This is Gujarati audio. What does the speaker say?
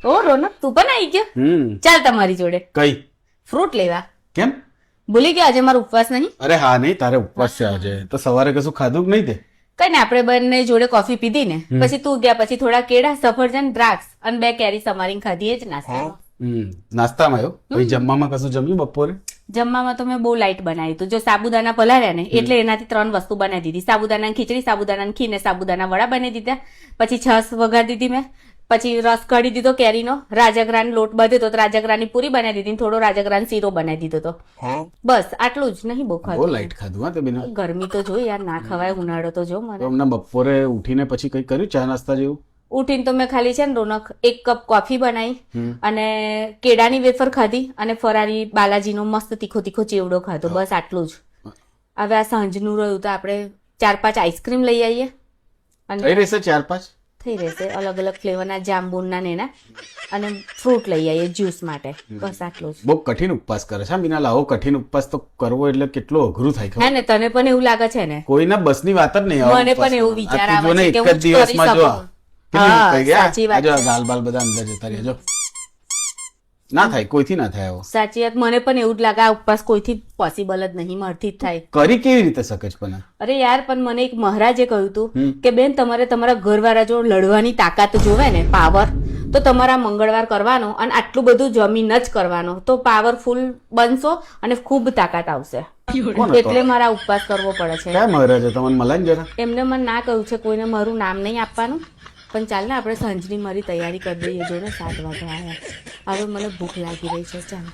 ઓ રોનક તું પણ આવી ગયો. ચાલ તમારી જોડે કઈ ફ્રૂટ લેવા. કેમ? ભૂલી ગયા આજે મારો ઉપવાસ નહીં. અરે હા નહીં, તારે ઉપવાસ છે આજે તો સવારે કશું ખાધું કે નહીં તે? કઈ ને આપણે બંને જોડે કોફી પીધી ને પછી તું ગયા પછી થોડા કેળા સફરજન દ્રાક્ષ અને 2 કેરી સમારીને ખાધી એ જ નાસ્તામાં. નાસ્તામાં આવ્યો પછી જમવામાં કશું જમ્યું બપોરે? જમવામાં તો મેં બહુ લાઇટ બનાવ્યું હતું. જો સાબુદાના પલાળ્યા ને એટલે એનાથી 3 વસ્તુ બનાવી દીધી. સાબુદાના ખીચડી, સાબુદાના ખીર ને સાબુદાના વડા બનાવી દીધા. પછી છાશ વઘારી દીધી મેં. પછી રસ કાઢી દીધો કેરીનો. રાજગરાનો લોટ બાંધ્યો તો રાજગરાની પૂરી બનાવી દીધી. થોડો રાજગરાનો શીરો બનાવી દીધો તો બસ આટલું જ. નહીં બહુ બહુ ખાધું. લાઈટ ખાધું હા તે બિના. ગરમી તો જો યાર, ના ખવાય. ઉનાળો તો જો મને. હમણાં બપોરે ઉઠીને પછી કઈ કર્યું ચા નાસ્તા જેવું? ઉઠીને તો મેં ખાલી છે ને રોનક 1 કપ કોફી બનાવી અને કેળાની વેફર ખાધી અને ફરારી બાલાજીનો મસ્ત તીખો તીખો ચેવડો ખાધો. બસ આટલું જ. હવે આ સાંજનું રહ્યું તો આપણે 4-5 આઈસ્ક્રીમ લઈ આવીએ થઈ રહેશે 4-5 થઈ રહેશે. અલગ અલગ ફ્લેવરના જાંબુના ને એના અને ફ્રૂટ લઈ આવીએ જ્યુસ માટે. બસ આટલું જ. બહુ કઠિન ઉપવાસ કરે છે બિના. લાવો કઠિન ઉપવાસ તો કરવો એટલે કેટલો અઘરું થાય ખબર? હે ને? તને પણ એવું લાગે છે ને? કોઈના બસની વાત જ નહીં આવે. મને પણ એવું વિચાર આ તું આવે જો ને છે કે એક જ હું જ કરી દિવસમાં જો શકું. કેટલી હા, થઈ ગયા. સાચી વાત જો છે. ગાલ બાલ બધા અંદર જતા રહ્યા. જો ના થાય, કોઈથી ના થાય આવો. સાચી વાત. મને પણ એવું જ લાગે આ ઉપવાસ કોઈથી પોસિબલ જ નહીં. મારથી જ થાય. કરી કેવી રીતે શકે છે પણ? અરે યાર, પણ મને એક મહારાજે કહ્યું હતું કે બેન તમારે તમારા ઘરવાળા જો લડવાની તાકાત જોવે ને, પાવર, તો તમારા મંગળવાર કરવાનો અને આટલું બધું જમીન જ કરવાનો તો પાવરફુલ બનશો અને ખૂબ તાકાત આવશે. એટલે મારા ઉપવાસ કરવો પડે છે. ક્યાં મહારાજે તમને મળે ને જરા? એમને મને ના કહ્યું છે કોઈને મારું નામ નહીં આપવાનું. પણ ચાલ ને આપણે સાંજની મારી તૈયારી કરી દઈએ. જો ને 7 વાગે આવ્યા. હવે મને ભૂખ લાગી રહી છે. ચાલ